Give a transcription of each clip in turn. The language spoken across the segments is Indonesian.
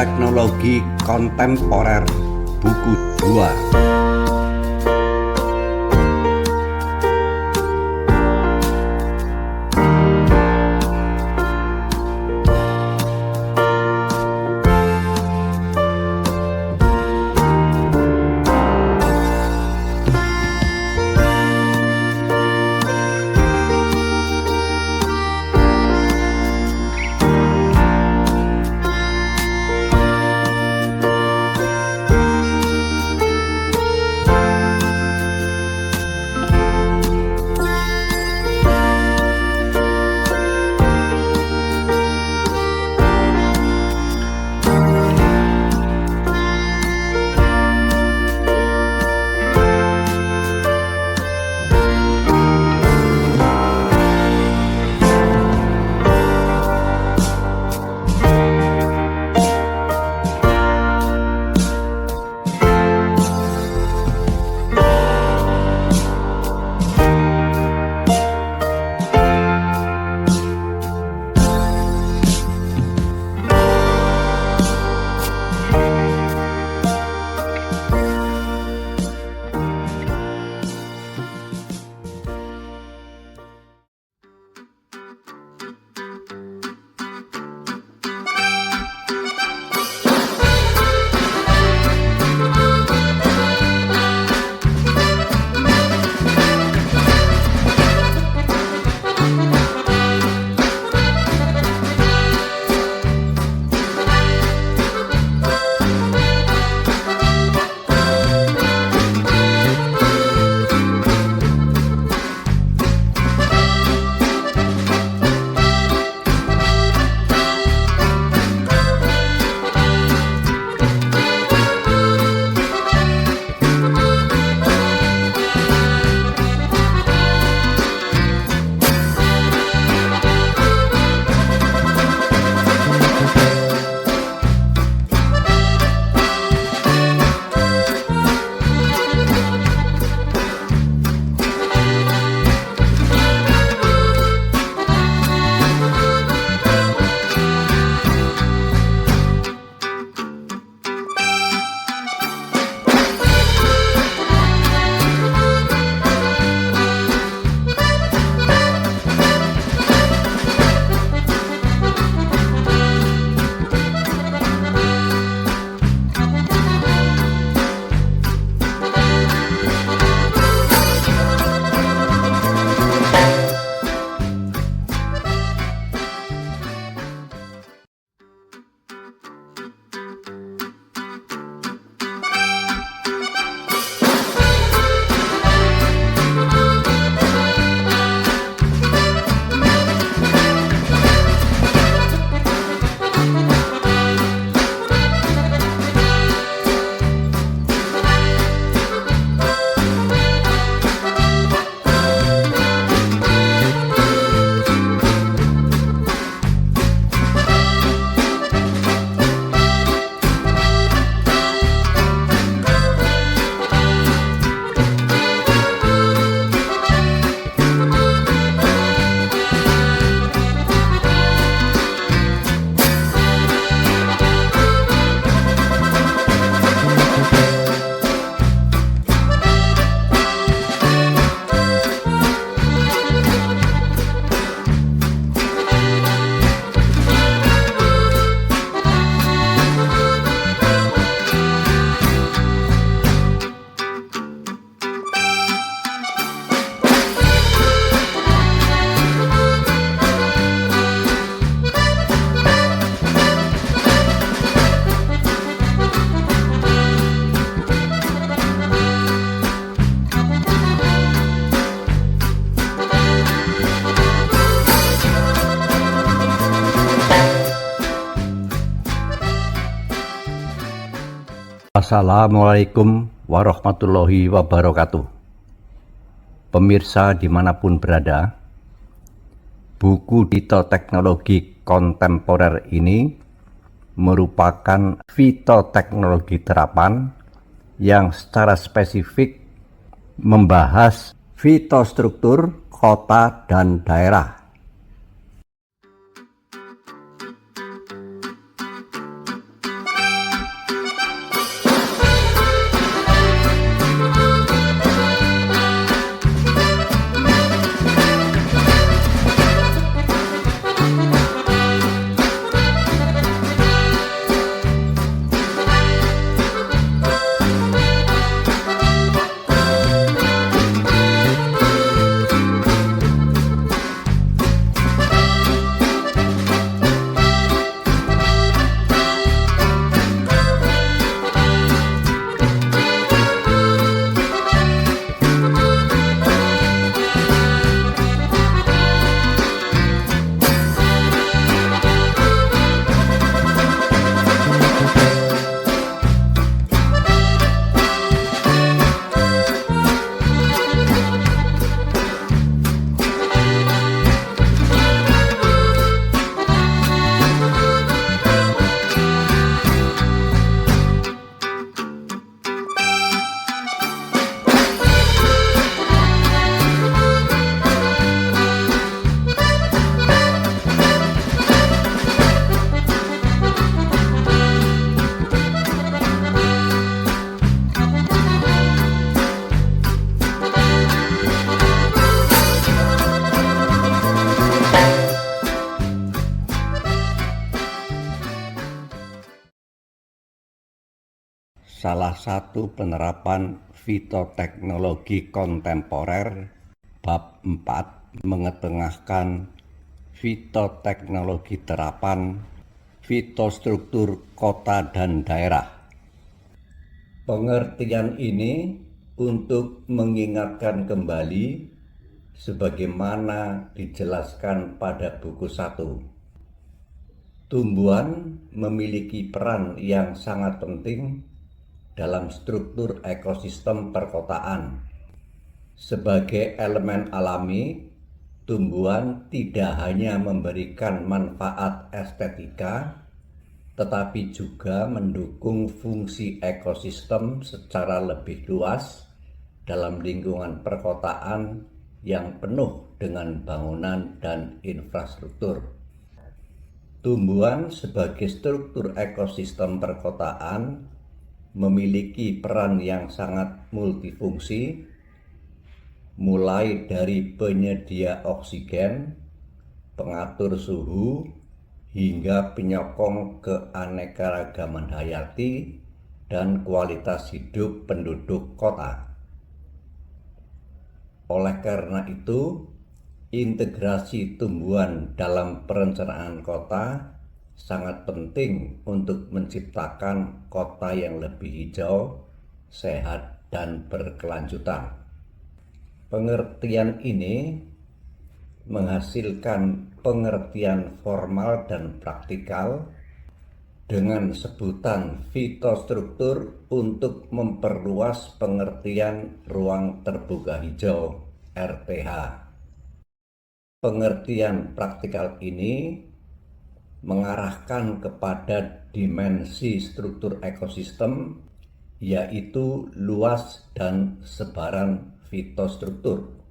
Fitoteknologi Kontemporer Buku 2. Assalamualaikum warahmatullahi wabarakatuh. Pemirsa dimanapun berada, buku Fitoteknologi Kontemporer ini merupakan fitoteknologi terapan yang secara spesifik membahas fitostruktur kota dan daerah. salah satu penerapan fitoteknologi kontemporer bab 4 mengetengahkan fitoteknologi terapan fitostruktur kota dan daerah. Pengertian ini untuk mengingatkan kembali sebagaimana dijelaskan pada buku 1. Tumbuhan memiliki peran yang sangat penting dalam struktur ekosistem perkotaan. Sebagai elemen alami, tumbuhan tidak hanya memberikan manfaat estetika, tetapi juga mendukung fungsi ekosistem secara lebih luas dalam lingkungan perkotaan yang penuh dengan bangunan dan infrastruktur. Tumbuhan sebagai struktur ekosistem perkotaan memiliki peran yang sangat multifungsi, mulai dari penyedia oksigen, pengatur suhu, hingga penyokong keanekaragaman hayati dan kualitas hidup penduduk kota. Oleh karena itu, integrasi tumbuhan dalam perencanaan kota sangat penting untuk menciptakan kota yang lebih hijau, sehat, dan berkelanjutan. Pengertian ini menghasilkan pengertian formal dan praktikal dengan sebutan fitostruktur untuk memperluas pengertian ruang terbuka hijau (RTH). Pengertian praktikal ini mengarahkan kepada dimensi struktur ekosistem, yaitu luas dan sebaran fitostruktur.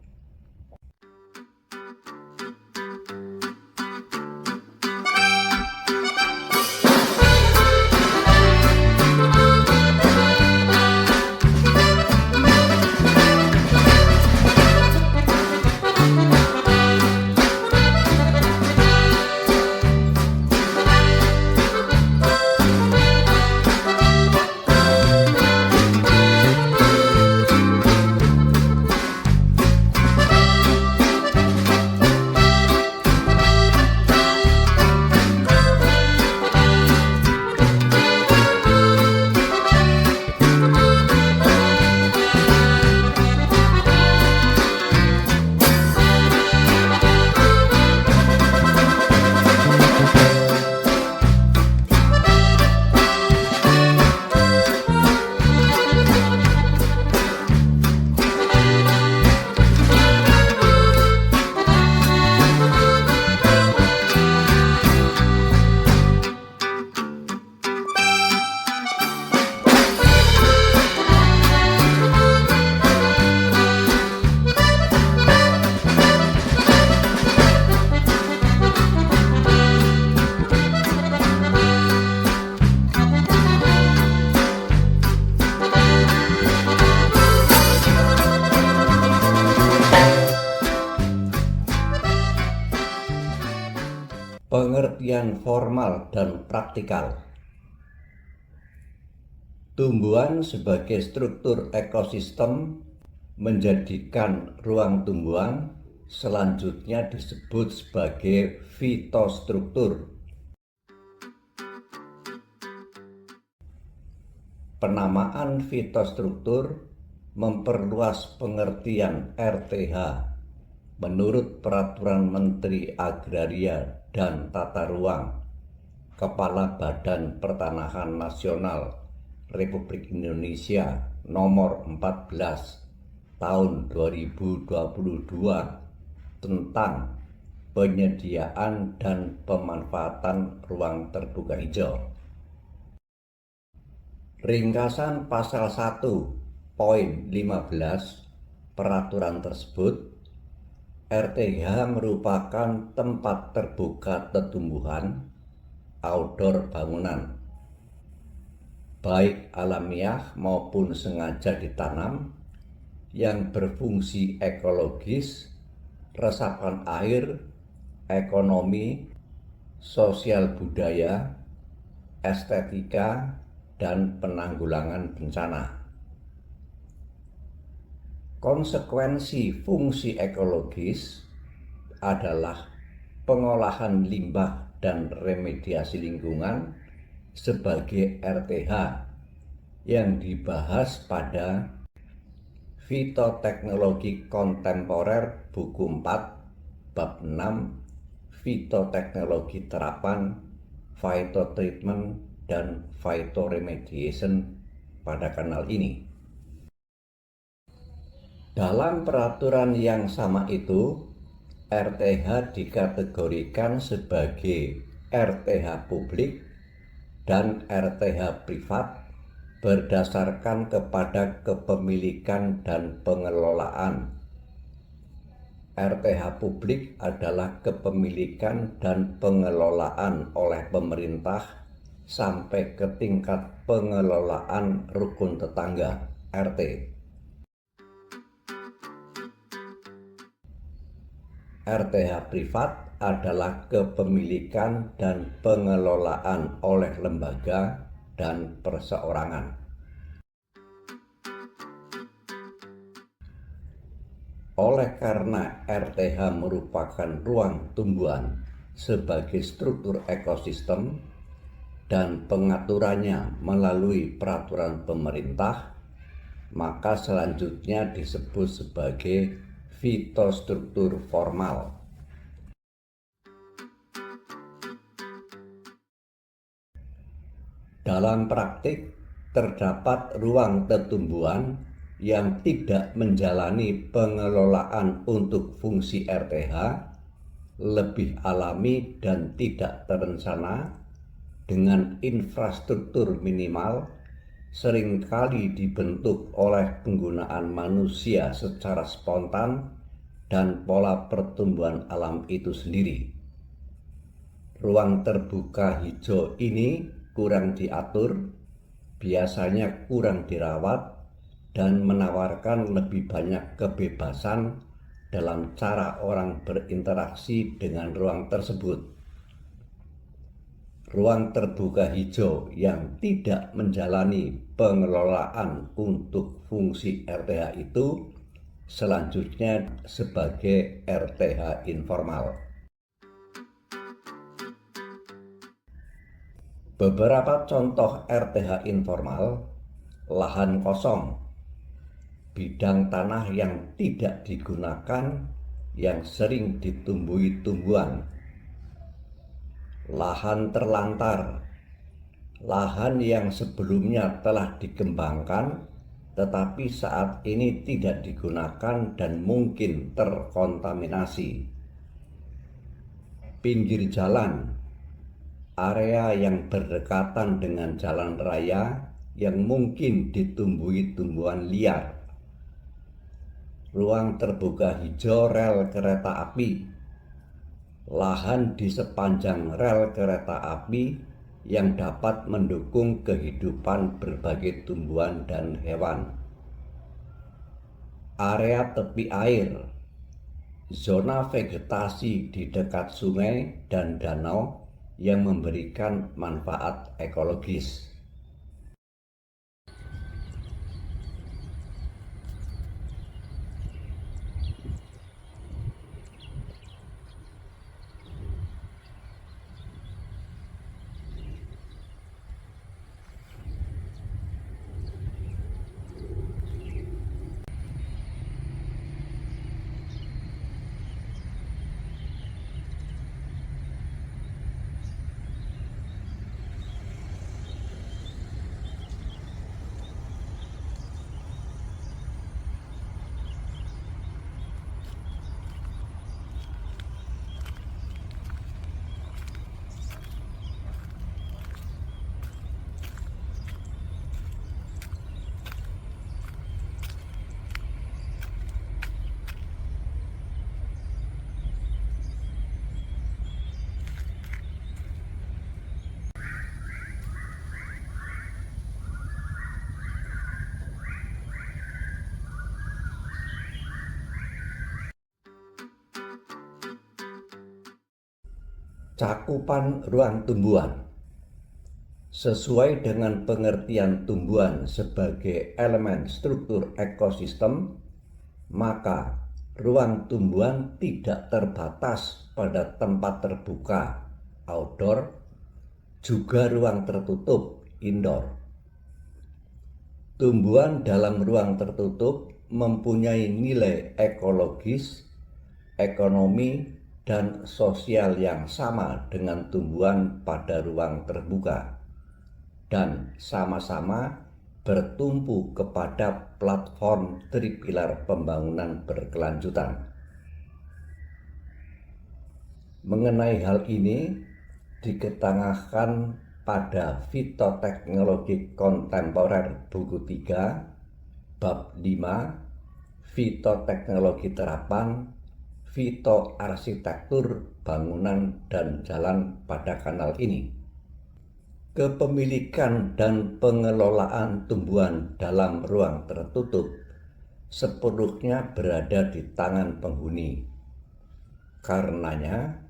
Pengertian formal dan praktikal. Tumbuhan sebagai struktur ekosistem menjadikan ruang tumbuhan selanjutnya disebut sebagai fitostruktur. Penamaan fitostruktur memperluas pengertian RTH menurut Peraturan Menteri Agraria dan Tata Ruang Kepala Badan Pertanahan Nasional Republik Indonesia Nomor 14 Tahun 2022 tentang penyediaan dan pemanfaatan ruang terbuka hijau. Ringkasan pasal 1 poin 15 peraturan tersebut, RTH merupakan tempat terbuka tetumbuhan outdoor bangunan, baik alamiah maupun sengaja ditanam, yang berfungsi ekologis, resapan air, ekonomi, sosial budaya, estetika, dan penanggulangan bencana. Konsekuensi fungsi ekologis adalah pengolahan limbah dan remediasi lingkungan sebagai RTH yang dibahas pada Fitoteknologi Kontemporer buku 4 bab 6 Fitoteknologi Terapan, Phytotreatment, dan Phytoremediation pada kanal ini. Dalam peraturan yang sama itu, RTH dikategorikan sebagai RTH publik dan RTH privat berdasarkan kepada kepemilikan dan pengelolaan. RTH publik adalah kepemilikan dan pengelolaan oleh pemerintah sampai ke tingkat pengelolaan rukun tetangga (RT). RTH privat adalah kepemilikan dan pengelolaan oleh lembaga dan perseorangan. Oleh karena RTH merupakan ruang tumbuhan sebagai struktur ekosistem dan pengaturannya melalui peraturan pemerintah, maka selanjutnya disebut sebagai fitostruktur formal. Dalam praktik, terdapat ruang tetumbuhan yang tidak menjalani pengelolaan untuk fungsi RTH, lebih alami dan tidak terencana, dengan infrastruktur minimal, seringkali dibentuk oleh penggunaan manusia secara spontan dan pola pertumbuhan alam itu sendiri. Ruang terbuka hijau ini kurang diatur, biasanya kurang dirawat, dan menawarkan lebih banyak kebebasan dalam cara orang berinteraksi dengan ruang tersebut. Ruang terbuka hijau yang tidak menjalani pengelolaan untuk fungsi RTH itu selanjutnya sebagai RTH informal. Beberapa contoh RTH informal: lahan kosong, bidang tanah yang tidak digunakan yang sering ditumbuhi tumbuhan, lahan terlantar, lahan yang sebelumnya telah dikembangkan tetapi saat ini tidak digunakan dan mungkin terkontaminasi, pinggir jalan, area yang berdekatan dengan jalan raya yang mungkin ditumbuhi tumbuhan liar, ruang terbuka hijau rel kereta api, lahan di sepanjang rel kereta api yang dapat mendukung kehidupan berbagai tumbuhan dan hewan, area tepi air, zona vegetasi di dekat sungai dan danau yang memberikan manfaat ekologis. Cakupan ruang tumbuhan. Sesuai dengan pengertian tumbuhan sebagai elemen struktur ekosistem, maka ruang tumbuhan tidak terbatas pada tempat terbuka outdoor, juga ruang tertutup indoor. Tumbuhan dalam ruang tertutup mempunyai nilai ekologis, ekonomi, dan sosial yang sama dengan tumbuhan pada ruang terbuka, dan sama-sama bertumpu kepada platform tripilar pembangunan berkelanjutan. Mengenai hal ini diketengahkan pada Fitoteknologi Kontemporer buku 3 bab 5 Fitoteknologi Terapan Fitoarsitektur Bangunan dan Jalan pada kanal ini. Kepemilikan dan pengelolaan tumbuhan dalam ruang tertutup sepenuhnya berada di tangan penghuni. Karenanya,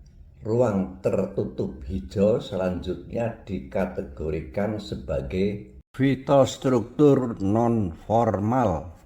ruang tertutup hijau selanjutnya dikategorikan sebagai fitostruktur non-formal.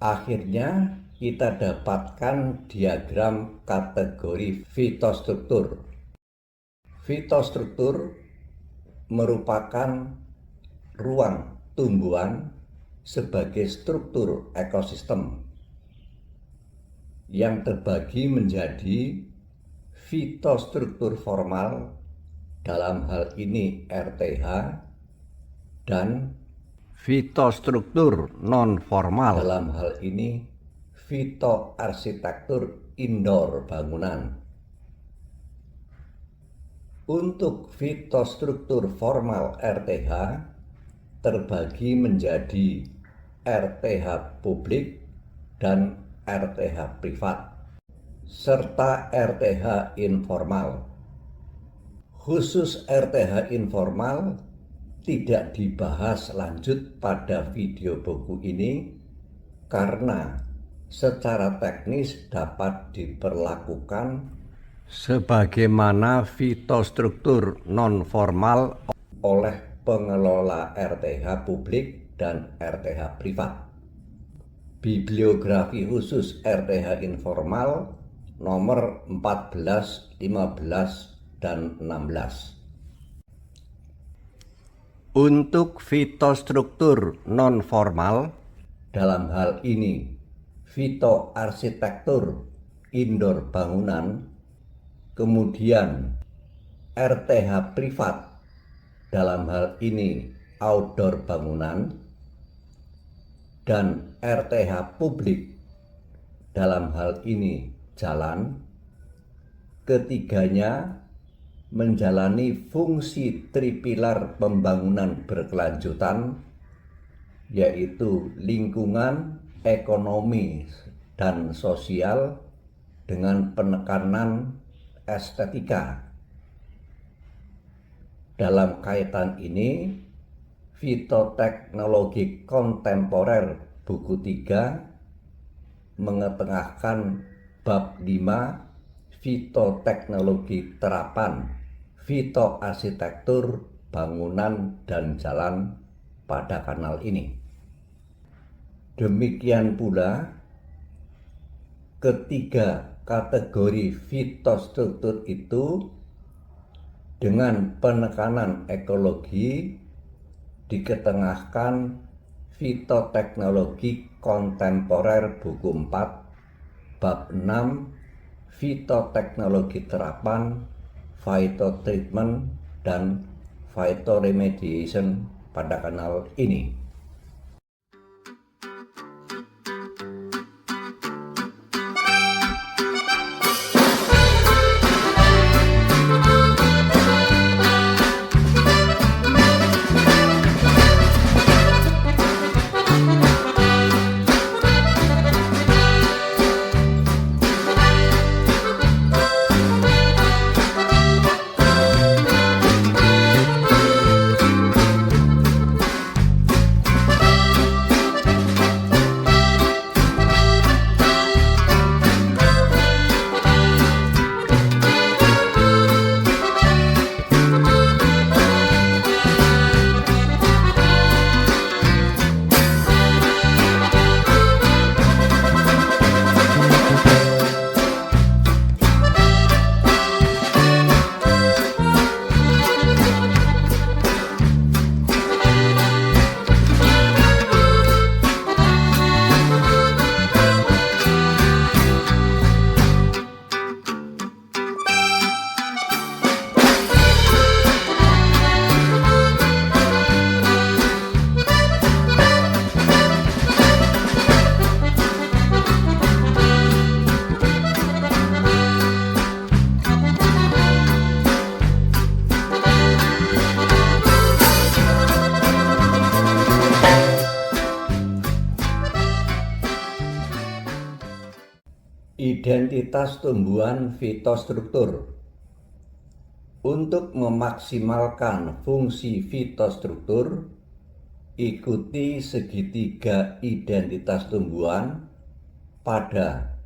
Akhirnya kita dapatkan diagram kategori fitostruktur. Fitostruktur merupakan ruang tumbuhan sebagai struktur ekosistem yang terbagi menjadi fitostruktur formal, dalam hal ini RTH, dan fitostruktur non-formal, dalam hal ini fitoarsitektur indoor bangunan. Untuk fitostruktur formal RTH terbagi menjadi RTH publik dan RTH privat, serta RTH informal. Khusus RTH informal tidak dibahas lanjut pada video buku ini karena secara teknis dapat diperlakukan sebagaimana fitostruktur non-formal oleh pengelola RTH publik dan RTH privat. Bibliografi khusus RTH informal nomor 14, 15, dan 16. Untuk fitostruktur non-formal, dalam hal ini fitoarsitektur indoor bangunan, kemudian RTH privat, dalam hal ini outdoor bangunan, dan RTH publik, dalam hal ini jalan, ketiganya menjalani fungsi tripilar pembangunan berkelanjutan, yaitu lingkungan, ekonomi, dan sosial, dengan penekanan estetika. Dalam kaitan ini, Fitoteknologi Kontemporer buku 3 mengetengahkan bab 5 Fitoteknologi Terapan Fitoarsitektur Bangunan dan Jalan pada kanal ini. Demikian pula ketiga kategori fitostruktur itu dengan penekanan ekologi diketengahkan Fitoteknologi Kontemporer buku 4 bab 6 Fitoteknologi Terapan, Phytotreatment dan Phytoremediation pada kanal ini. Identitas tumbuhan fitostruktur. Untuk memaksimalkan fungsi fitostruktur, ikuti segitiga identitas tumbuhan pada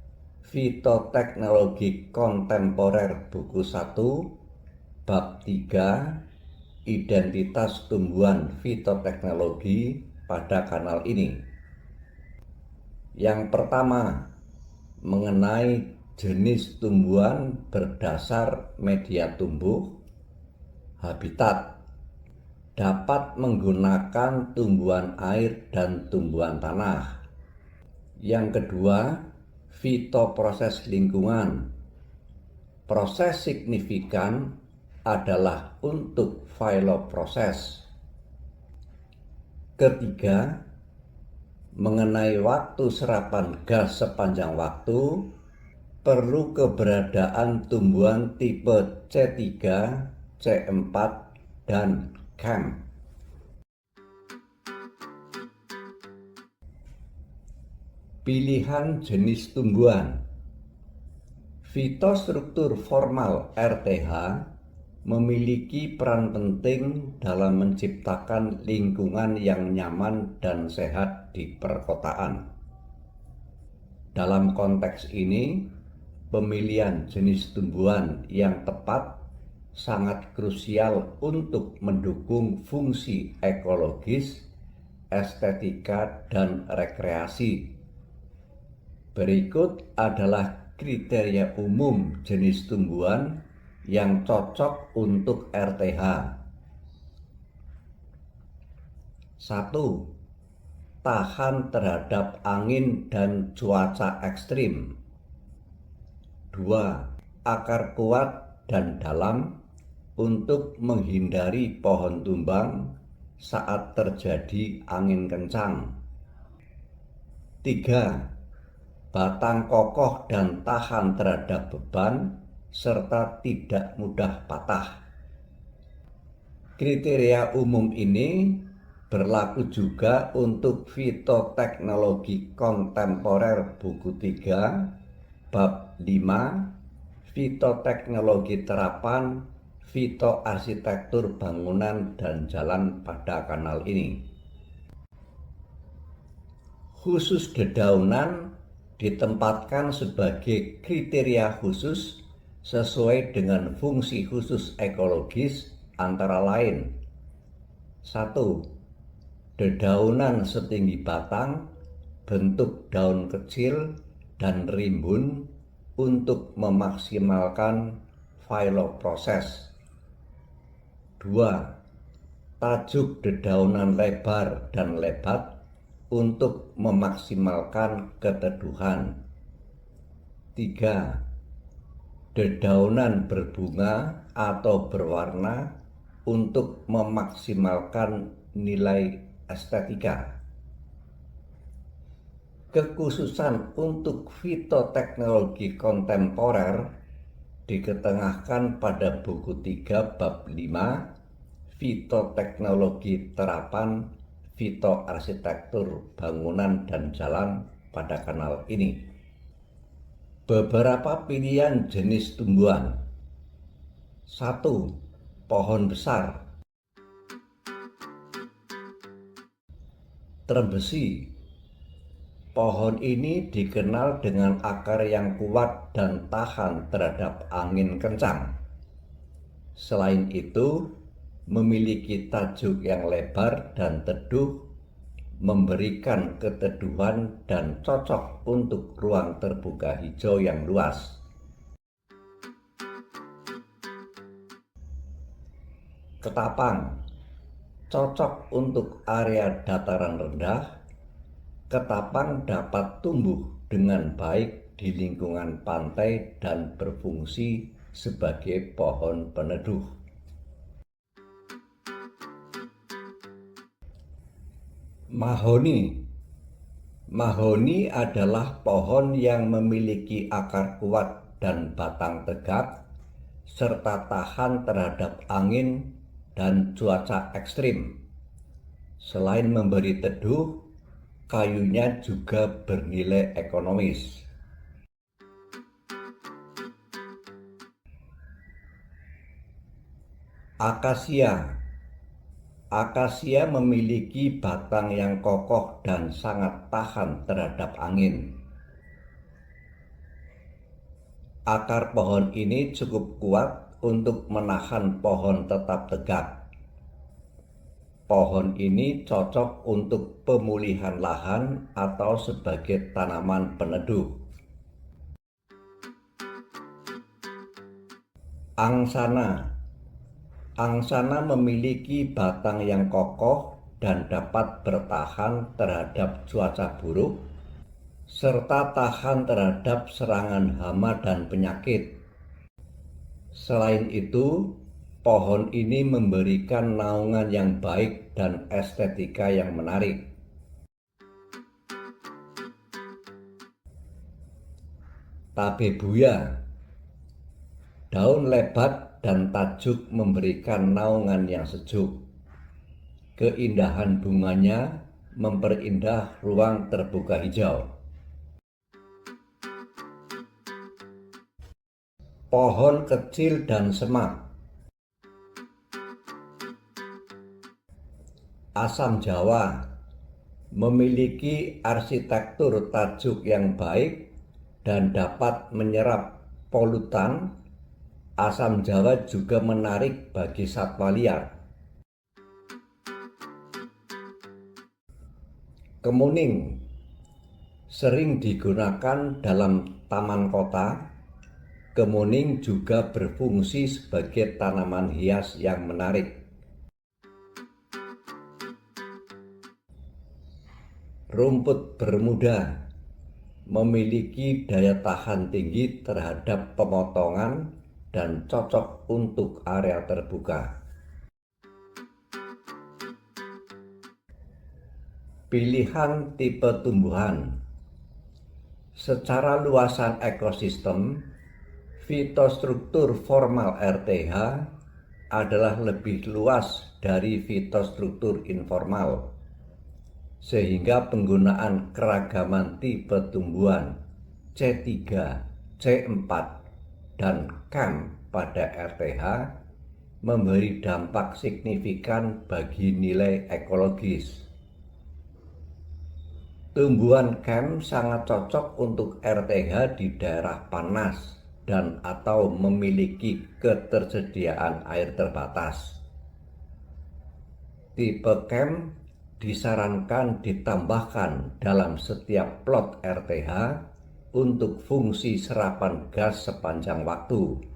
Fitoteknologi Kontemporer buku 1 bab 3 Identitas tumbuhan fitoteknologi pada kanal ini. Yang pertama, mengenai jenis tumbuhan berdasar media tumbuh, habitat, dapat menggunakan tumbuhan air dan tumbuhan tanah. Yang kedua, fitoproses lingkungan. Proses signifikan adalah untuk filoproses. Ketiga, mengenai waktu serapan gas sepanjang waktu, perlu keberadaan tumbuhan tipe C3, C4, dan CAM. Pilihan jenis tumbuhan. Fitostruktur formal RTH memiliki peran penting dalam menciptakan lingkungan yang nyaman dan sehat di perkotaan. Dalam konteks ini, pemilihan jenis tumbuhan yang tepat sangat krusial untuk mendukung fungsi ekologis, estetika, dan rekreasi. Berikut adalah kriteria umum jenis tumbuhan yang cocok untuk RTH. 1. Tahan terhadap angin dan cuaca ekstrim. 2. Akar kuat dan dalam untuk menghindari pohon tumbang saat terjadi angin kencang. 3. Batang kokoh dan tahan terhadap beban serta tidak mudah patah. Kriteria umum ini berlaku juga untuk Fitoteknologi Kontemporer buku 3 Bab 5 Fitoteknologi terapan fitoarsitektur bangunan dan jalan pada kanal ini. Khusus dedaunan ditempatkan sebagai kriteria khusus sesuai dengan fungsi khusus ekologis antara lain: 1. Dedaunan setinggi batang, bentuk daun kecil dan rimbun untuk memaksimalkan phylloproses. 2. Tajuk dedaunan lebar dan lebat untuk memaksimalkan keteduhan. 3. Dedaunan berbunga atau berwarna untuk memaksimalkan nilai estetika. Kekhususan untuk fitoteknologi kontemporer diketengahkan pada buku 3 bab 5 Fitoteknologi terapan fitoarsitektur bangunan dan jalan pada kanal ini. Beberapa pilihan jenis tumbuhan. 1. Pohon besar. Trembesi. Pohon ini dikenal dengan akar yang kuat dan tahan terhadap angin kencang. Selain itu, memiliki tajuk yang lebar dan teduh, memberikan keteduhan dan cocok untuk ruang terbuka hijau yang luas. Ketapang. Cocok untuk area dataran rendah. Ketapang dapat tumbuh dengan baik di lingkungan pantai dan berfungsi sebagai pohon peneduh. Mahoni. Mahoni adalah pohon yang memiliki akar kuat dan batang tegak, serta tahan terhadap angin dan cuaca ekstrim. Selain memberi teduh, kayunya juga bernilai ekonomis. Akasia. Akasia memiliki batang yang kokoh dan sangat tahan terhadap angin. Akar pohon ini cukup kuat untuk menahan pohon tetap tegak. Pohon ini cocok untuk pemulihan lahan atau sebagai tanaman peneduh. Angsana. Angsana memiliki batang yang kokoh dan dapat bertahan terhadap cuaca buruk, serta tahan terhadap serangan hama dan penyakit. Selain itu, pohon ini memberikan naungan yang baik dan estetika yang menarik. Tabebuya. Daun lebat dan tajuk memberikan naungan yang sejuk. Keindahan bunganya memperindah ruang terbuka hijau. Pohon kecil dan semak. Asam Jawa memiliki arsitektur tajuk yang baik dan dapat menyerap polutan. Asam Jawa juga menarik bagi satwa liar. Kemuning sering digunakan dalam taman kota. Kemuning juga berfungsi sebagai tanaman hias yang menarik. Rumput bermuda memiliki daya tahan tinggi terhadap pemotongan dan cocok untuk area terbuka. Pilihan tipe tumbuhan. Secara luasan ekosistem, fitostruktur formal RTH adalah lebih luas dari fitostruktur informal, sehingga penggunaan keragaman tipe tumbuhan C3 C4 dan CAM pada RTH memberi dampak signifikan bagi nilai ekologis. Tumbuhan CAM sangat cocok untuk RTH di daerah panas dan atau memiliki ketersediaan air terbatas. Tipe CAM disarankan ditambahkan dalam setiap plot RTH untuk fungsi serapan gas sepanjang waktu.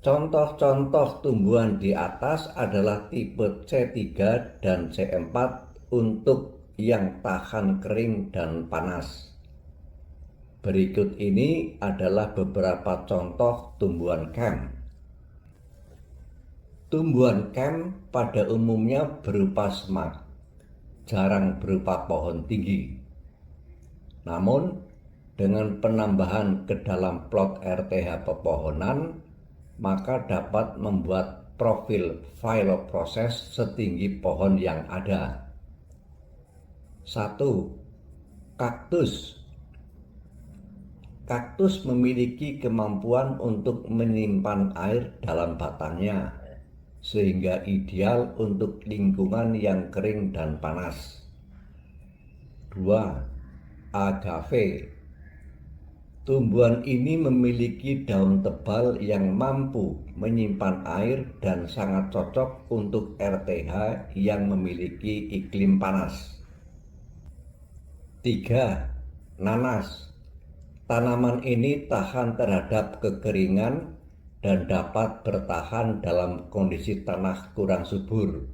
Contoh-contoh tumbuhan di atas adalah tipe C3 dan C4 untuk yang tahan kering dan panas. Berikut ini adalah beberapa contoh tumbuhan CAM. Tumbuhan CAM pada umumnya berupa semak, jarang berupa pohon tinggi. Namun, dengan penambahan ke dalam plot RTH pepohonan, maka dapat membuat profil phylloproses setinggi pohon yang ada. 1. Kaktus. Kaktus memiliki kemampuan untuk menyimpan air dalam batangnya, sehingga ideal untuk lingkungan yang kering dan panas. 2. Agave. Tumbuhan ini memiliki daun tebal yang mampu menyimpan air dan sangat cocok untuk RTH yang memiliki iklim panas. 3. Nanas. Tanaman ini tahan terhadap kekeringan dan dapat bertahan dalam kondisi tanah kurang subur.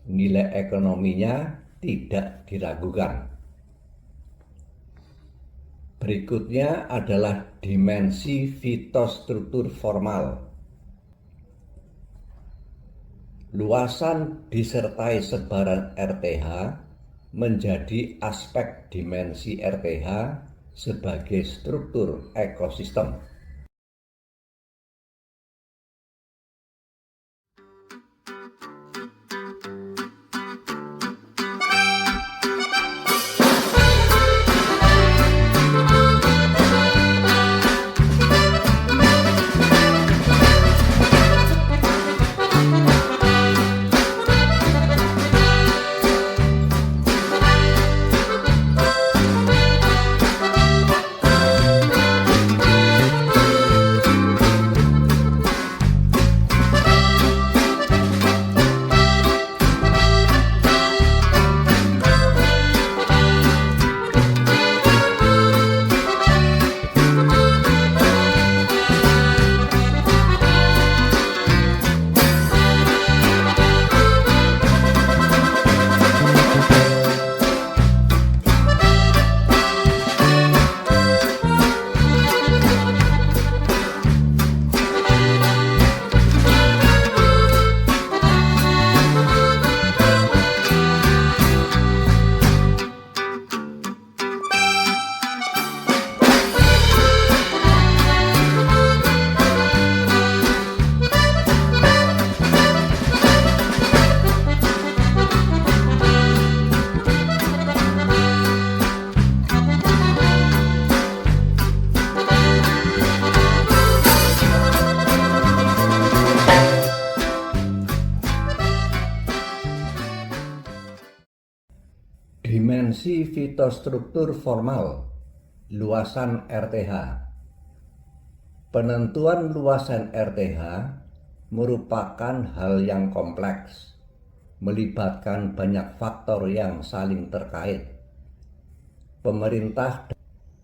Nilai ekonominya tidak diragukan. Berikutnya adalah dimensi fitostruktur formal. Luasan disertai sebaran RTH menjadi aspek dimensi RTH sebagai struktur ekosistem. Dimensi fitostruktur formal, luasan RTH. Penentuan luasan RTH merupakan hal yang kompleks, melibatkan banyak faktor yang saling terkait. Pemerintah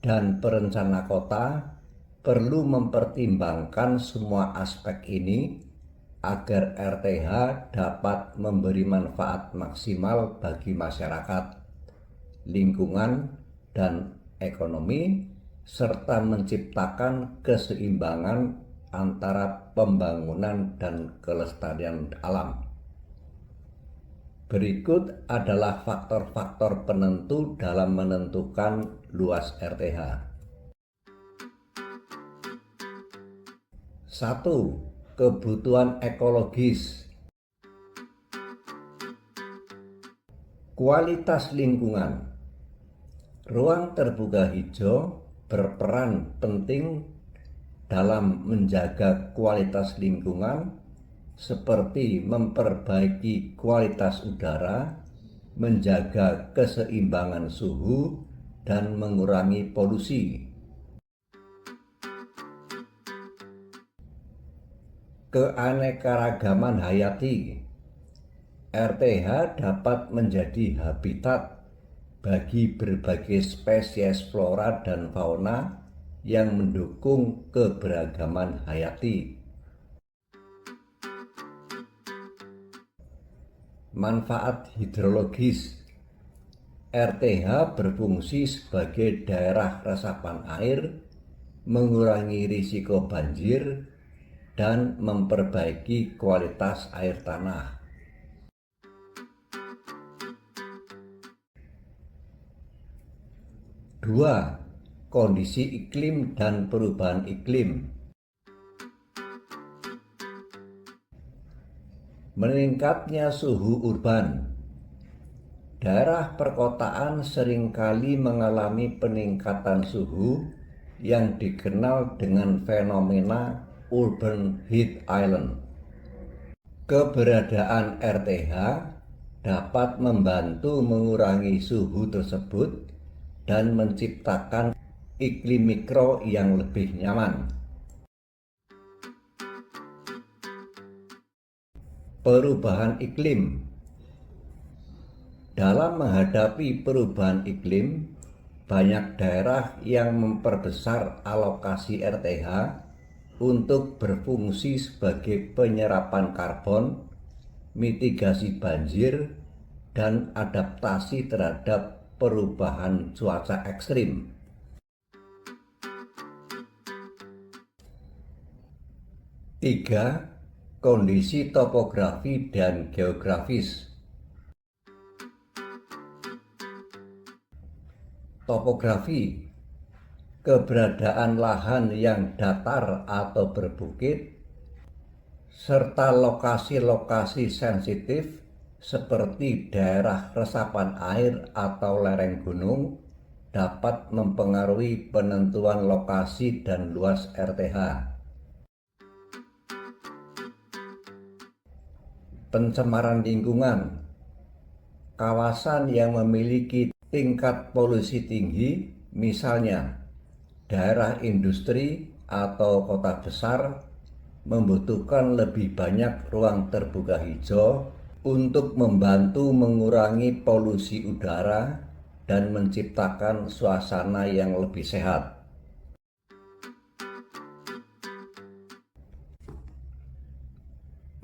dan perencana kota perlu mempertimbangkan semua aspek ini agar RTH dapat memberi manfaat maksimal bagi masyarakat, lingkungan, dan ekonomi, serta menciptakan keseimbangan antara pembangunan dan kelestarian alam. Berikut adalah faktor-faktor penentu dalam menentukan luas RTH. 1. Kebutuhan ekologis. Kualitas lingkungan. Ruang terbuka hijau berperan penting dalam menjaga kualitas lingkungan seperti memperbaiki kualitas udara, menjaga keseimbangan suhu, dan mengurangi polusi. Keanekaragaman hayati. RTH dapat menjadi habitat bagi berbagai spesies flora dan fauna yang mendukung keberagaman hayati. Manfaat hidrologis. RTH berfungsi sebagai daerah resapan air, mengurangi risiko banjir, dan memperbaiki kualitas air tanah. Dua, kondisi iklim dan perubahan iklim. Meningkatnya suhu urban. Daerah perkotaan seringkali mengalami peningkatan suhu yang dikenal dengan fenomena urban heat island. Keberadaan RTH dapat membantu mengurangi suhu tersebut dan menciptakan iklim mikro yang lebih nyaman. Perubahan iklim. Dalam menghadapi perubahan iklim, banyak daerah yang memperbesar alokasi RTH untuk berfungsi sebagai penyerapan karbon, mitigasi banjir, dan adaptasi terhadap perubahan cuaca ekstrim. Tiga, kondisi topografi dan geografis. Topografi. Keberadaan lahan yang datar atau berbukit, serta lokasi-lokasi sensitif seperti daerah resapan air atau lereng gunung dapat mempengaruhi penentuan lokasi dan luas RTH. Pencemaran lingkungan. Kawasan yang memiliki tingkat polusi tinggi, misalnya daerah industri atau kota besar, membutuhkan lebih banyak ruang terbuka hijau untuk membantu mengurangi polusi udara dan menciptakan suasana yang lebih sehat.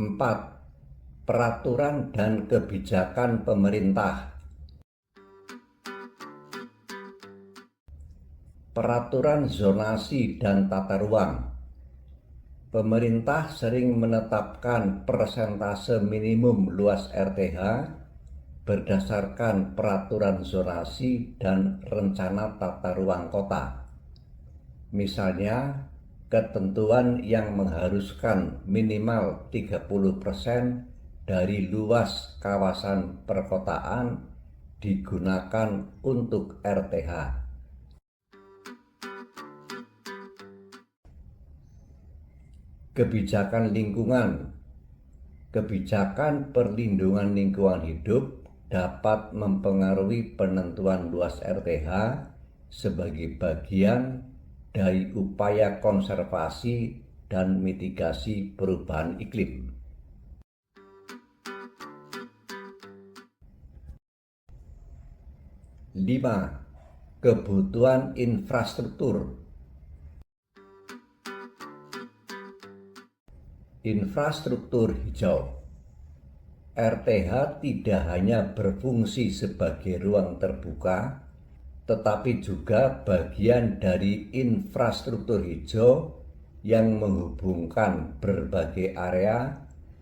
Empat, peraturan dan kebijakan pemerintah. Peraturan zonasi dan tata ruang. Pemerintah sering menetapkan persentase minimum luas RTH berdasarkan peraturan zonasi dan rencana tata ruang kota. Misalnya, ketentuan yang mengharuskan minimal 30% dari luas kawasan perkotaan digunakan untuk RTH. Kebijakan lingkungan. Kebijakan perlindungan lingkungan hidup dapat mempengaruhi penentuan luas RTH sebagai bagian dari upaya konservasi dan mitigasi perubahan iklim. Lima, kebutuhan infrastruktur. Infrastruktur hijau. RTH tidak hanya berfungsi sebagai ruang terbuka, tetapi juga bagian dari infrastruktur hijau yang menghubungkan berbagai area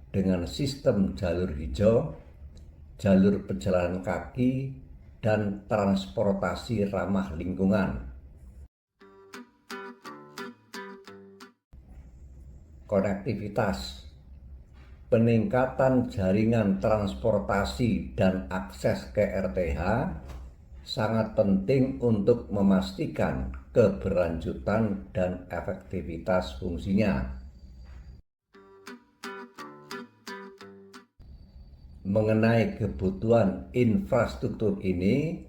dengan sistem jalur hijau, jalur pejalan kaki, dan transportasi ramah lingkungan. Konektivitas. Peningkatan jaringan transportasi dan akses ke RTH sangat penting untuk memastikan keberlanjutan dan efektivitas fungsinya. Mengenai kebutuhan infrastruktur ini,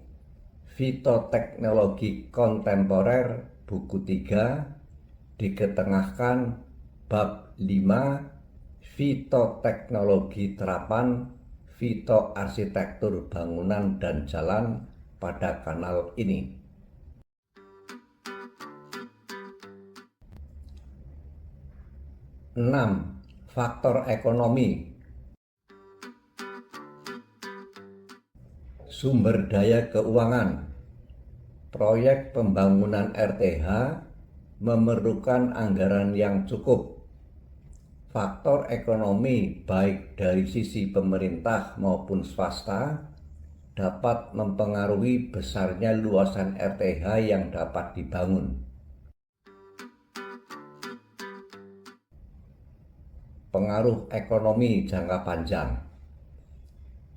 Fitoteknologi Kontemporer buku 3 diketengahkan bab 5 Fitoteknologi Terapan Fitoarsitektur Bangunan dan Jalan pada kanal ini. Enam, faktor ekonomi. Sumber daya keuangan. Proyek pembangunan RTH memerlukan anggaran yang cukup. Faktor ekonomi baik dari sisi pemerintah maupun swasta dapat mempengaruhi besarnya luasan RTH yang dapat dibangun. Pengaruh ekonomi jangka panjang.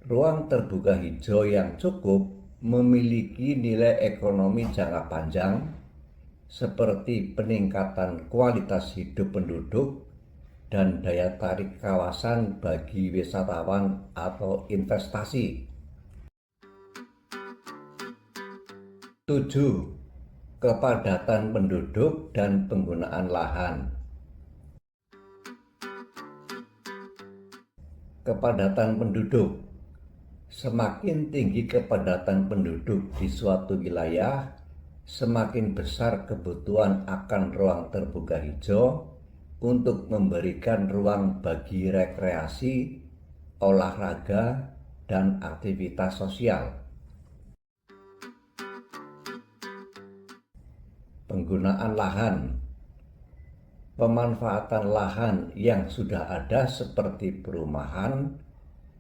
Ruang terbuka hijau yang cukup memiliki nilai ekonomi jangka panjang seperti peningkatan kualitas hidup penduduk dan daya tarik kawasan bagi wisatawan atau investasi. 7. Kepadatan penduduk dan penggunaan lahan. Kepadatan penduduk. Semakin tinggi kepadatan penduduk di suatu wilayah, semakin besar kebutuhan akan ruang terbuka hijau untuk memberikan ruang bagi rekreasi, olahraga, dan aktivitas sosial. Penggunaan lahan. Pemanfaatan lahan yang sudah ada seperti perumahan,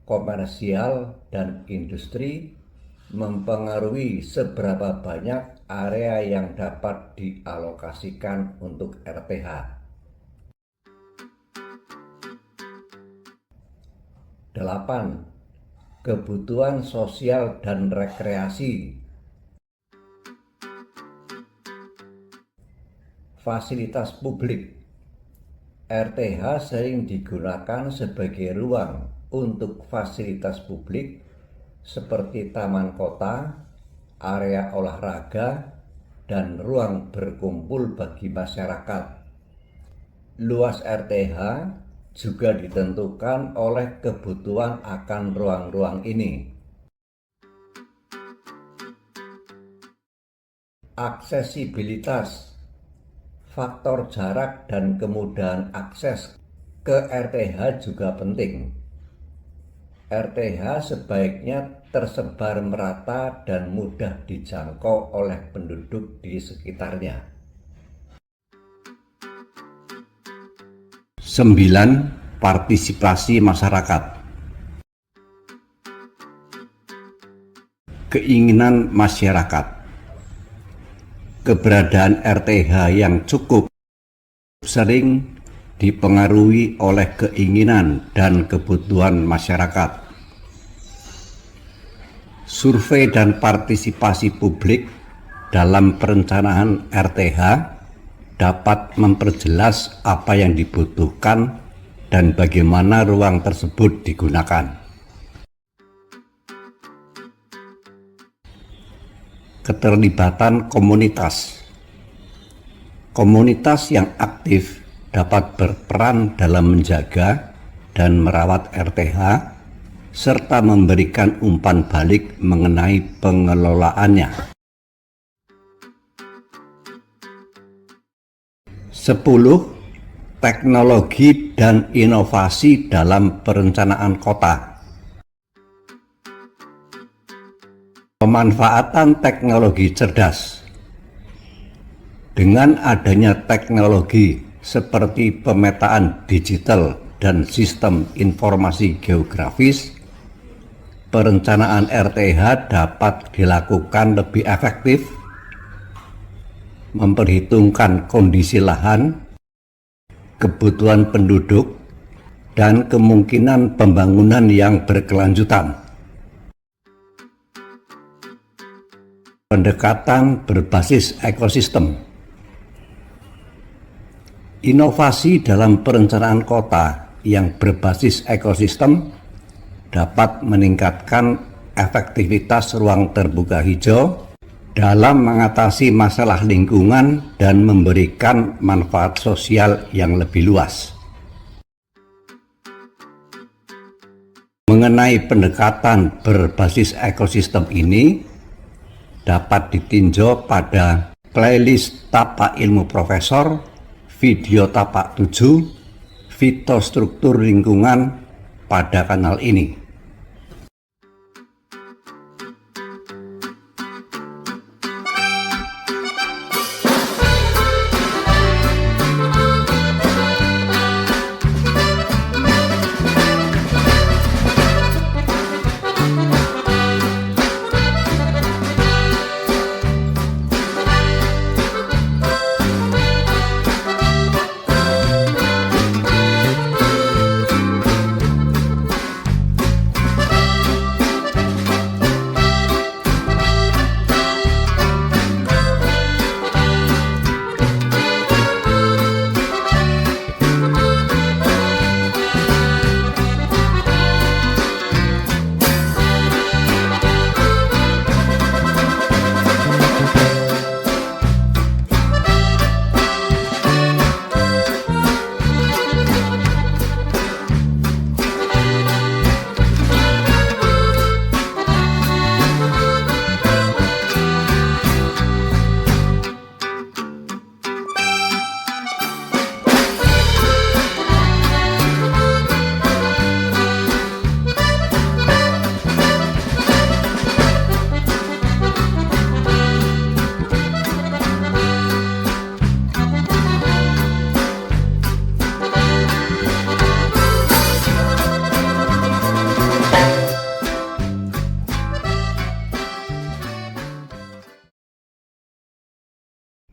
komersial, dan industri mempengaruhi seberapa banyak area yang dapat dialokasikan untuk RTH. 8. Kebutuhan sosial dan rekreasi. Fasilitas publik. RTH sering digunakan sebagai ruang untuk fasilitas publik seperti taman kota, area olahraga, dan ruang berkumpul bagi masyarakat. Luas RTH juga ditentukan oleh kebutuhan akan ruang-ruang ini. Aksesibilitas. Faktor jarak dan kemudahan akses ke RTH juga penting. RTH sebaiknya tersebar merata dan mudah dijangkau oleh penduduk di sekitarnya. 9. Partisipasi masyarakat. Keinginan masyarakat. Keberadaan RTH yang cukup sering dipengaruhi oleh keinginan dan kebutuhan masyarakat. Survei dan partisipasi publik dalam perencanaan RTH dapat memperjelas apa yang dibutuhkan dan bagaimana ruang tersebut digunakan. Keterlibatan komunitas. Komunitas yang aktif dapat berperan dalam menjaga dan merawat RTH serta memberikan umpan balik mengenai pengelolaannya. 10. Teknologi dan inovasi dalam perencanaan kota. Pemanfaatan teknologi cerdas. Dengan adanya teknologi seperti pemetaan digital dan sistem informasi geografis, perencanaan RTH dapat dilakukan lebih efektif, memperhitungkan kondisi lahan, kebutuhan penduduk, dan kemungkinan pembangunan yang berkelanjutan. Pendekatan berbasis ekosistem. Inovasi dalam perencanaan kota yang berbasis ekosistem dapat meningkatkan efektivitas ruang terbuka hijau dalam mengatasi masalah lingkungan dan memberikan manfaat sosial yang lebih luas. Mengenai pendekatan berbasis ekosistem ini dapat ditinjau pada playlist Tapak Ilmu Profesor, video Tapak 7, Fitostruktur Lingkungan pada kanal ini.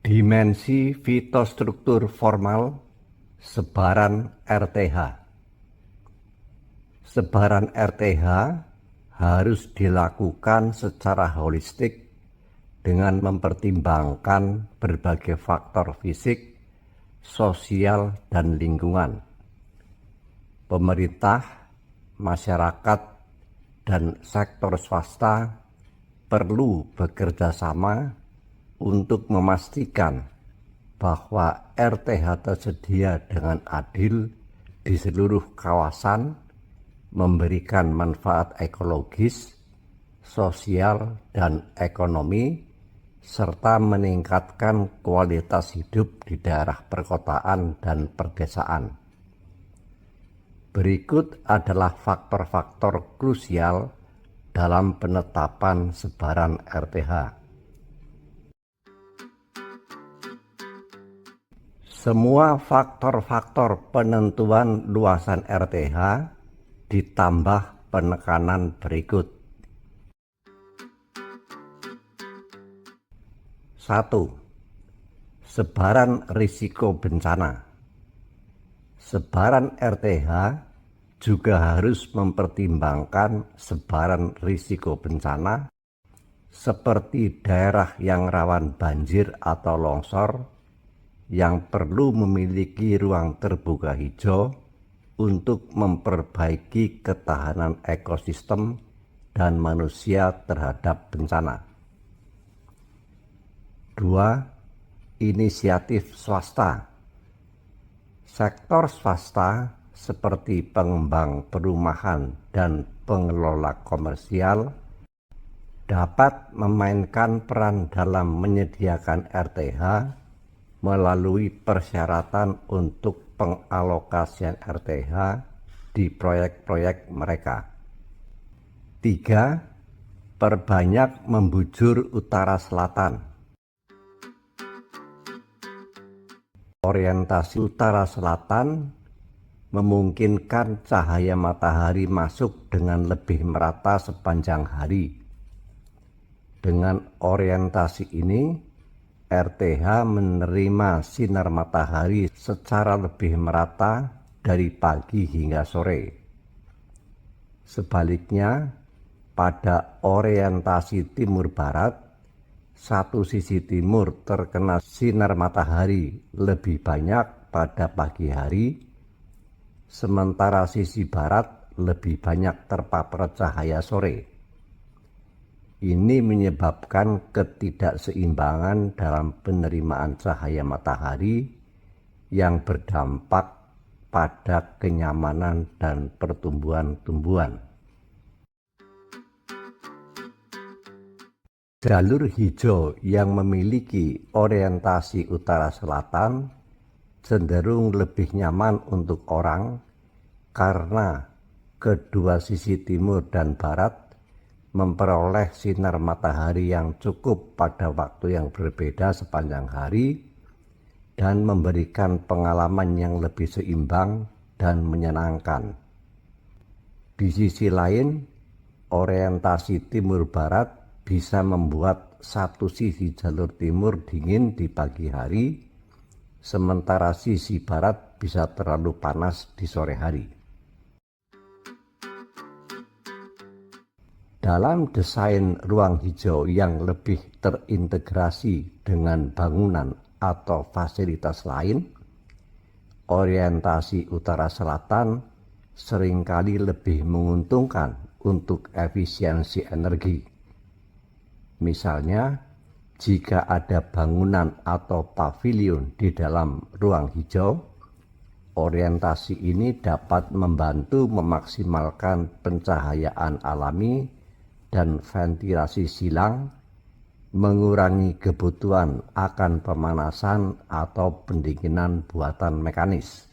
Dimensi fitostruktur formal sebaran RTH. Sebaran RTH harus dilakukan secara holistik dengan mempertimbangkan berbagai faktor fisik, sosial, dan lingkungan. Pemerintah, masyarakat, dan sektor swasta perlu bekerja sama untuk memastikan bahwa RTH tersedia dengan adil di seluruh kawasan, memberikan manfaat ekologis, sosial, dan ekonomi, serta meningkatkan kualitas hidup di daerah perkotaan dan perdesaan. Berikut adalah faktor-faktor krusial dalam penetapan sebaran RTH. Semua faktor-faktor penentuan luasan RTH ditambah penekanan berikut. 1. Sebaran risiko bencana. Sebaran RTH juga harus mempertimbangkan sebaran risiko bencana seperti daerah yang rawan banjir atau longsor, yang perlu memiliki ruang terbuka hijau untuk memperbaiki ketahanan ekosistem dan manusia terhadap bencana. 2. Inisiatif swasta. Sektor swasta seperti pengembang perumahan dan pengelola komersial dapat memainkan peran dalam menyediakan RTH melalui persyaratan untuk pengalokasian RTH di proyek-proyek mereka. 3. Perbanyak membujur utara selatan. Orientasi utara selatan memungkinkan cahaya matahari masuk dengan lebih merata sepanjang hari. Dengan orientasi ini, RTH menerima sinar matahari secara lebih merata dari pagi hingga sore. Sebaliknya, pada orientasi timur barat, satu sisi timur terkena sinar matahari lebih banyak pada pagi hari, sementara sisi barat lebih banyak terpapar cahaya sore. Ini menyebabkan ketidakseimbangan dalam penerimaan cahaya matahari yang berdampak pada kenyamanan dan pertumbuhan tumbuhan. Jalur hijau yang memiliki orientasi utara selatan cenderung lebih nyaman untuk orang karena kedua sisi timur dan barat memperoleh sinar matahari yang cukup pada waktu yang berbeda sepanjang hari dan memberikan pengalaman yang lebih seimbang dan menyenangkan. Di sisi lain, orientasi timur-barat bisa membuat satu sisi jalur timur dingin di pagi hari, sementara sisi barat bisa terlalu panas di sore hari. Dalam desain ruang hijau yang lebih terintegrasi dengan bangunan atau fasilitas lain, orientasi utara selatan seringkali lebih menguntungkan untuk efisiensi energi. Misalnya, jika ada bangunan atau pavilion di dalam ruang hijau, orientasi ini dapat membantu memaksimalkan pencahayaan alami dan ventilasi silang, mengurangi kebutuhan akan pemanasan atau pendinginan buatan mekanis.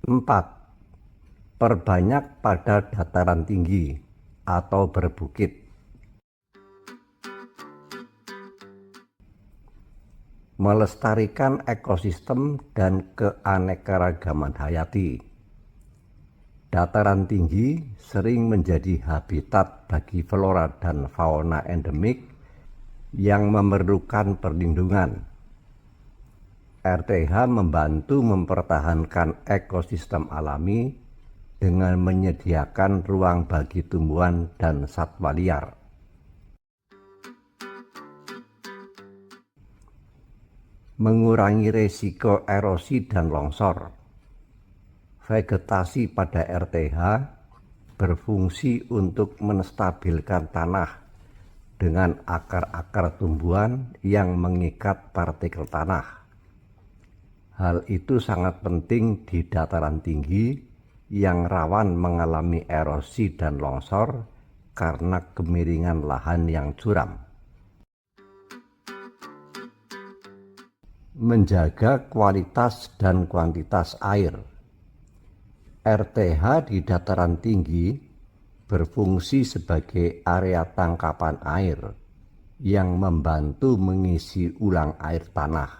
4. Perbanyak pada dataran tinggi atau berbukit. Melestarikan ekosistem dan keanekaragaman hayati. Dataran tinggi sering menjadi habitat bagi flora dan fauna endemik yang memerlukan perlindungan. RTH membantu mempertahankan ekosistem alami dengan menyediakan ruang bagi tumbuhan dan satwa liar. Mengurangi risiko erosi dan longsor. Vegetasi pada RTH berfungsi untuk menstabilkan tanah dengan akar-akar tumbuhan yang mengikat partikel tanah. Hal itu sangat penting di dataran tinggi yang rawan mengalami erosi dan longsor karena kemiringan lahan yang curam. Menjaga kualitas dan kuantitas air. RTH di dataran tinggi berfungsi sebagai area tangkapan air yang membantu mengisi ulang air tanah.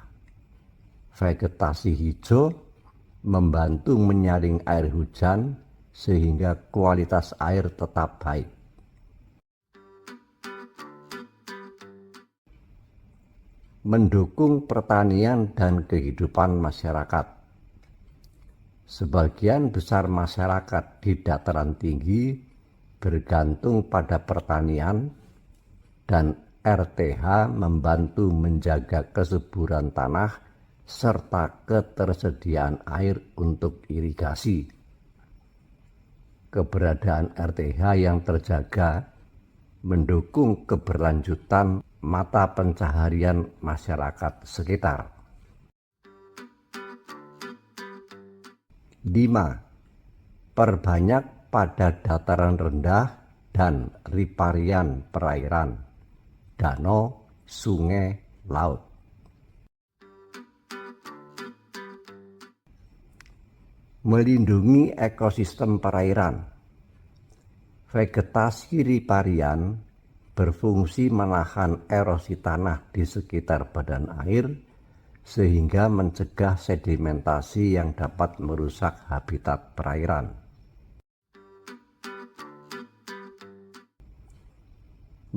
Vegetasi hijau membantu menyaring air hujan sehingga kualitas air tetap baik. Mendukung pertanian dan kehidupan masyarakat. Sebagian besar masyarakat di dataran tinggi bergantung pada pertanian dan RTH membantu menjaga kesuburan tanah serta ketersediaan air untuk irigasi. Keberadaan RTH yang terjaga mendukung keberlanjutan mata pencaharian masyarakat sekitar. 5. Perbanyak pada dataran rendah dan riparian perairan, danau, sungai, laut. Melindungi ekosistem perairan. Vegetasi riparian berfungsi menahan erosi tanah di sekitar badan air sehingga mencegah sedimentasi yang dapat merusak habitat perairan.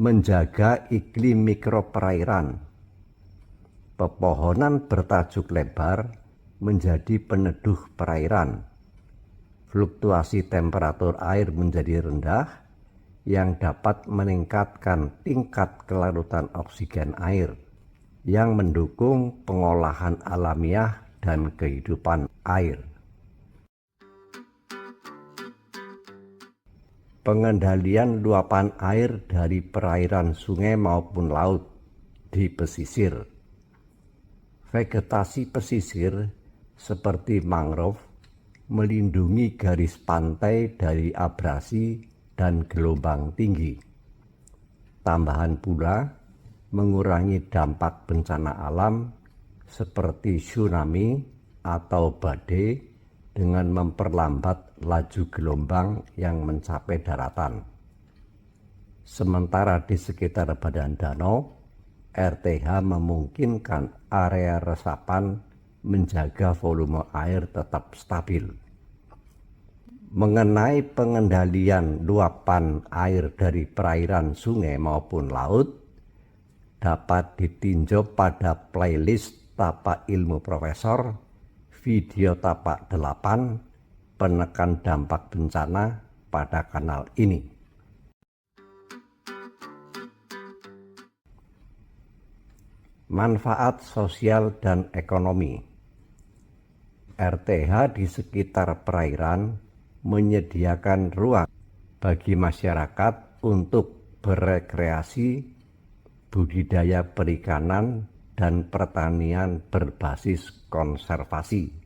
Menjaga iklim mikroperairan. Pepohonan bertajuk lebar menjadi peneduh perairan. Fluktuasi temperatur air menjadi rendah yang dapat meningkatkan tingkat kelarutan oksigen air yang mendukung pengolahan alamiah dan kehidupan air. Pengendalian luapan air dari perairan sungai maupun laut di pesisir. Vegetasi pesisir seperti mangrove melindungi garis pantai dari abrasi dan gelombang tinggi. Tambahan pula, mengurangi dampak bencana alam seperti tsunami atau badai dengan memperlambat laju gelombang yang mencapai daratan. Sementara di sekitar badan danau, RTH memungkinkan area resapan menjaga volume air tetap stabil. Mengenai pengendalian luapan air dari perairan sungai maupun laut, dapat ditinjau pada playlist Tapak Ilmu Profesor, video Tapak 8, penekan dampak bencana pada kanal ini. Manfaat sosial dan ekonomi. RTH di sekitar perairan menyediakan ruang bagi masyarakat untuk berekreasi, budidaya perikanan, dan pertanian berbasis konservasi.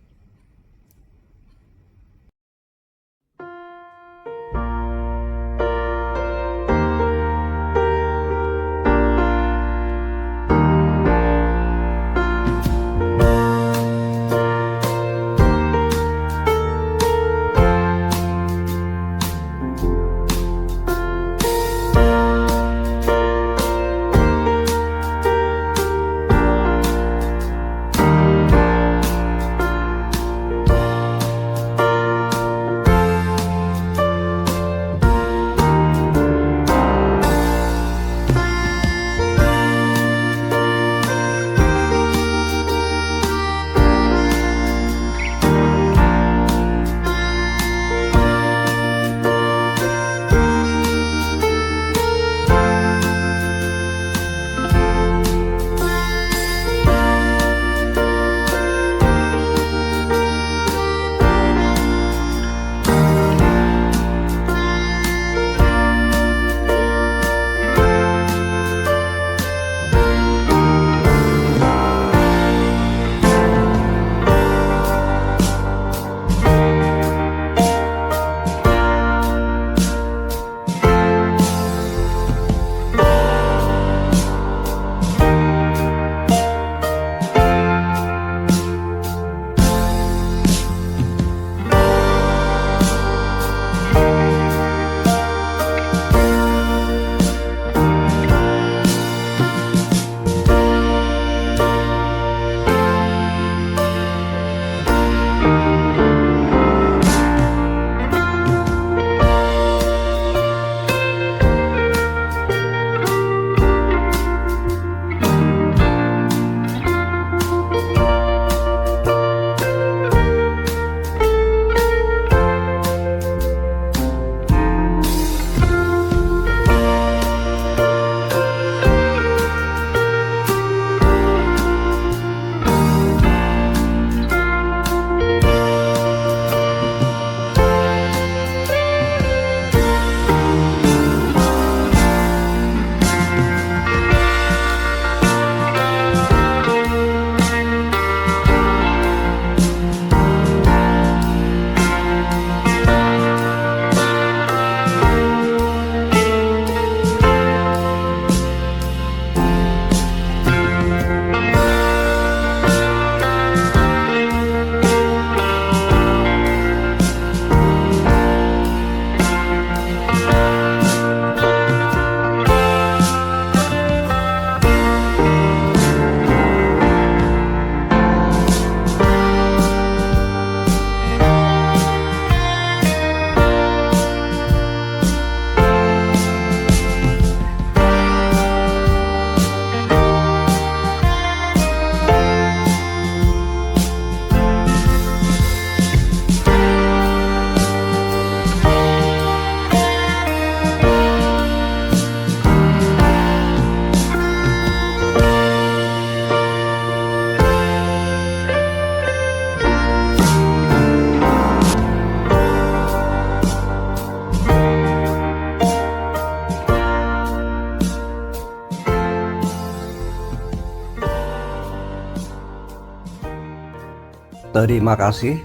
Terima kasih.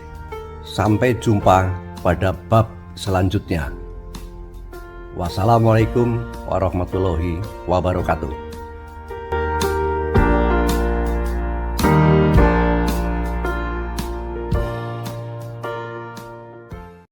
Sampai jumpa pada bab selanjutnya. Wassalamualaikum warahmatullahi wabarakatuh.